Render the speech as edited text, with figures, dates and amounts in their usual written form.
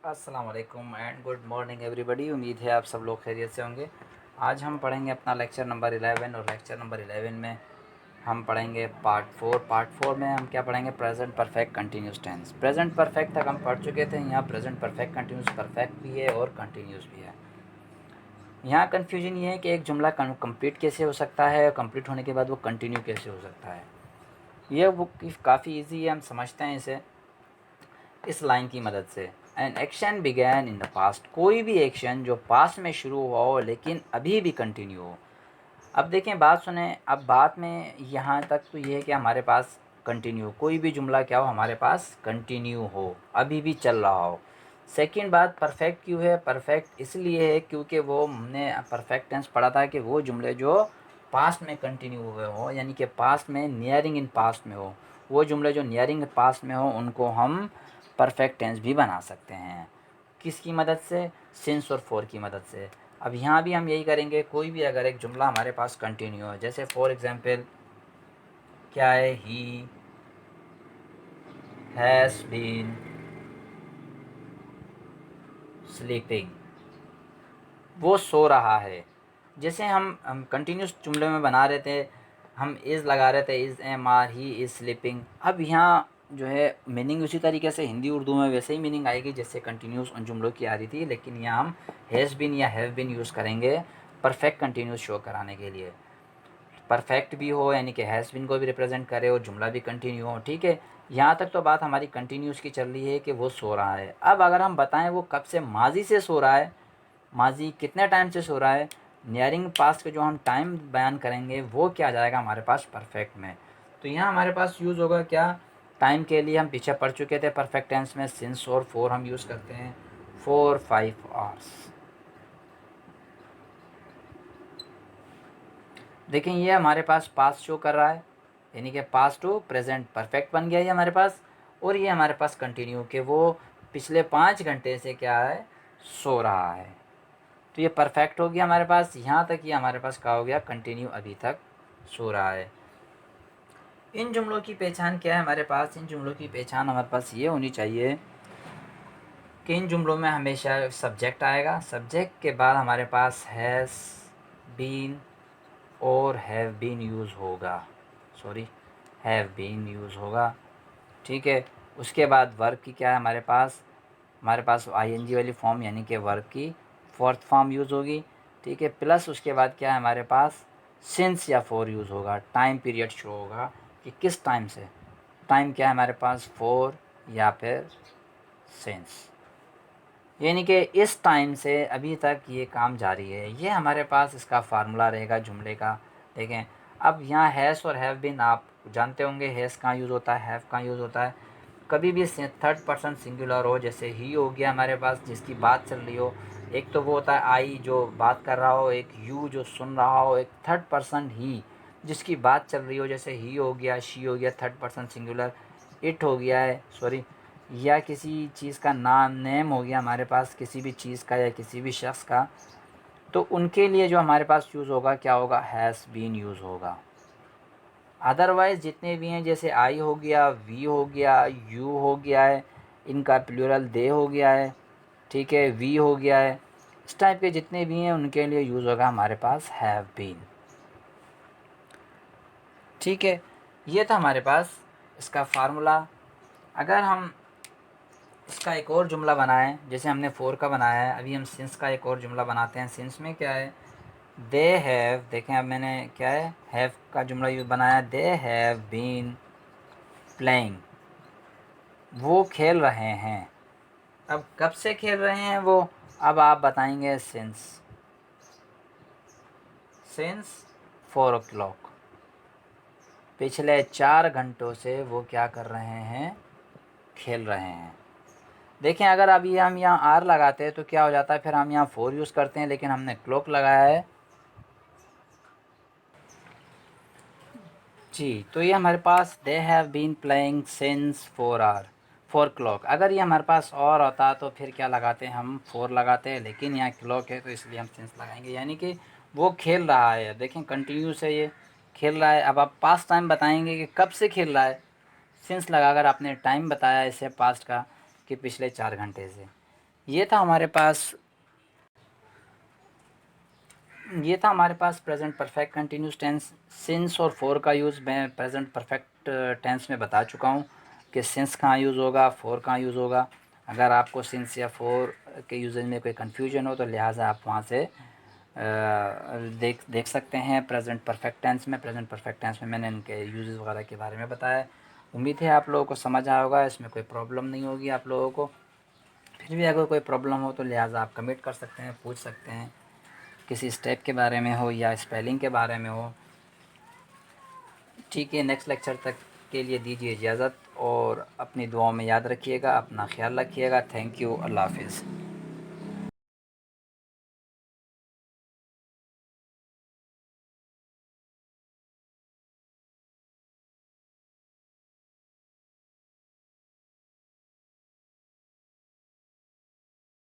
अस्सलाम वालेकुम and good morning everybody. उम्मीद है आप सब लोग खैरियत से होंगे। आज हम पढ़ेंगे अपना लेक्चर नंबर 11 और लेक्चर नंबर 11 में हम पढ़ेंगे पार्ट 4 में हम क्या पढ़ेंगे, present perfect continuous tense. Present perfect तक हम पढ़ चुके थे। यहाँ प्रेजेंट परफेक्ट कंटिन्यूस परफेक्ट भी है और कंटिन्यूस भी है। यहाँ कन्फ्यूजन ये है कि एक जुमला कंप्लीट कैसे हो सकता है और कंप्लीट होने के बाद वो कंटिन्यू कैसे हो सकता है। ये वो काफ़ी ईजी है, हम समझते हैं इसे इस लाइन की मदद से। An action began in the past, कोई भी एक्शन जो पास्ट में शुरू हुआ हो लेकिन अभी भी कंटिन्यू हो। अब देखें, बात सुने। अब बात में यहाँ तक तो ये है कि हमारे पास कंटिन्यू, कोई भी जुमला क्या हो हमारे पास कंटिन्यू हो, अभी भी चल रहा हो। सेकंड बात, परफेक्ट क्यों है? परफेक्ट इसलिए है क्योंकि वो हमने परफेक्ट टेंस पढ़ा था कि वो जुमले जो पास्ट में कंटिन्यू हुए हो, यानी कि पास्ट में नियरिंग इन पास्ट में हो, वो जुमले जो नियरिंग पास्ट में हो उनको हम परफेक्ट टेंस भी बना सकते हैं। किसकी मदद से? सिंस और फॉर की मदद से। अब यहाँ भी हम यही करेंगे। कोई भी अगर एक जुमला हमारे पास कंटिन्यू है, जैसे फॉर एग्जांपल क्या है, ही हैज़ बीन स्लीपिंग, वो सो रहा है। जैसे हम कंटिन्यूस जुमले में बना रहे थे, हम इज़ लगा रहे थे, is am are he is sleeping. अब यहाँ जो है मीनिंग उसी तरीके से हिंदी उर्दू में वैसे ही मीनिंग आएगी जैसे कंटिन्यूस उन जुमलों की आ रही थी, लेकिन यहाँ हम हैज़ बीन या हैव बीन यूज़ करेंगे परफेक्ट कंटिन्यूस शो कराने के लिए। परफेक्ट भी हो यानी कि हैज़ बीन को भी रिप्रेजेंट करे और जुमला भी कंटिन्यू हो। ठीक है, यहाँ तक तो बात हमारी कंटिन्यूस की चल रही है कि वो सो रहा है। अब अगर हम बताएं वो कब से माजी से सो रहा है, माजी कितने टाइम से सो रहा है, नियरिंग पास्ट के जो हम टाइम बयान करेंगे वो क्या आ जाएगा हमारे पास परफेक्ट में। तो यहाँ हमारे पास यूज़ होगा क्या? टाइम के लिए हम पीछे पढ़ चुके थे परफेक्ट टेंस में सिंस और फॉर हम यूज़ करते हैं। 4-5 आवर्स। देखें ये हमारे पास पास्ट शो कर रहा है, यानी कि पास्ट टू प्रेजेंट परफेक्ट बन गया ये हमारे पास। और ये हमारे पास कंटिन्यू कि वो पिछले 5 घंटे से क्या है, सो रहा है। तो ये परफेक्ट हो गया हमारे पास। यहाँ तक ये हमारे पास क्या हो गया, कंटिन्यू अभी तक सो रहा है। इन जुमलों की पहचान क्या है हमारे पास? इन जुमलों की पहचान हमारे पास ये होनी चाहिए कि इन जुमलों में हमेशा सब्जेक्ट आएगा, सब्जेक्ट के बाद हमारे पास हैज़ बीन और हैव बीन यूज़ होगा, सॉरी हैव बीन यूज़ होगा। ठीक है, उसके बाद वर्ब की क्या है हमारे पास आईएनजी वाली फॉर्म यानी कि वर्ब की फोर्थ फॉर्म यूज़ होगी। ठीक है, प्लस उसके बाद क्या है हमारे पास सिंस या फॉर यूज़ होगा। टाइम पीरियड शो होगा कि किस टाइम से, टाइम क्या है हमारे पास फॉर या फिर सिंस, यानी कि इस टाइम से अभी तक ये काम जारी है। ये हमारे पास इसका फार्मूला रहेगा जुमले का। देखें, अब यहाँ हैज़ और हैव बीन आप जानते होंगे, हैज़ कहाँ यूज़ होता है, हैव कहाँ यूज़ होता है। कभी भी थर्ड पर्सन सिंगुलर हो, जैसे ही हो गया हमारे पास जिसकी बात चल रही हो, एक तो वो होता है आई जो बात कर रहा हो, एक यू जो सुन रहा हो, एक थर्ड पर्सन ही जिसकी बात चल रही हो, जैसे ही हो गया, शी हो गया थर्ड पर्सन सिंगुलर, इट हो गया है सॉरी, या किसी चीज़ का नाम नेम हो गया हमारे पास, किसी भी चीज़ का या किसी भी शख्स का, तो उनके लिए जो हमारे पास यूज़ होगा क्या होगा, हैज़ बीन यूज़ होगा। अदरवाइज़ जितने भी हैं जैसे आई हो गया, वी हो गया, यू हो गया है, इनका प्लूरल दे हो गया है, ठीक है, वी हो गया है, इस टाइप के जितने भी हैं उनके लिए यूज़ होगा हमारे पास हैव बीन। ठीक है, ये था हमारे पास इसका फार्मूला। अगर हम इसका एक और जुमला बनाएं, जैसे हमने फोर का बनाया है, अभी हम सिंस का एक और जुमला बनाते हैं। सिंस में क्या है, दे हैव, देखें अब मैंने क्या है हैव का जुमला यूँ बनाया, दे हैव बीन प्लेइंग, वो खेल रहे हैं। अब कब से खेल रहे हैं वो, अब आप बताएंगे सिंस, सिंस 4 o'clock, पिछले 4 घंटों से वो क्या कर रहे हैं, खेल रहे हैं। देखें अगर अभी हम यहाँ आर लगाते हैं तो क्या हो जाता है, फिर हम यहाँ 4 यूज़ करते हैं, लेकिन हमने क्लॉक लगाया है जी, तो ये हमारे पास they have been playing since 4 o'clock। अगर ये हमारे पास और होता तो फिर क्या लगाते हैं, हम 4 लगाते हैं, लेकिन यहाँ क्लॉक है तो इसलिए हम सिंस लगाएंगे, यानी कि वो खेल रहा है। देखें कंटिन्यूस है, ये खेल रहा है। अब आप पास्ट टाइम बताएंगे कि कब से खेल रहा है, सिंस लगाकर आपने टाइम बताया इसे पास्ट का कि पिछले 4 घंटे से। ये था हमारे पास present perfect continuous tense. Since और फॉर का यूज़ मैं प्रेजेंट परफेक्ट टेंस में बता चुका हूँ कि सिंस कहाँ यूज़ होगा, फॉर कहाँ यूज़ होगा। अगर आपको सिंस या फॉर के यूजेज में कोई कन्फ्यूजन हो तो लिहाजा आप वहाँ से देख सकते हैं। प्रेजेंट परफेक्ट टेंस में मैंने इनके यूजेस वगैरह के बारे में बताया। उम्मीद है आप लोगों को समझ आया होगा, इसमें कोई प्रॉब्लम नहीं होगी आप लोगों को। फिर भी अगर कोई प्रॉब्लम हो तो लिहाजा आप कमेंट कर सकते हैं, पूछ सकते हैं, किसी स्टेप के बारे में हो या स्पेलिंग के बारे में हो। ठीक है, नेक्स्ट लेक्चर तक के लिए दीजिए इजाज़त और अपनी दुआओं में याद रखिएगा, अपना ख्याल रखिएगा। थैंक यू, अल्लाह हाफिज़।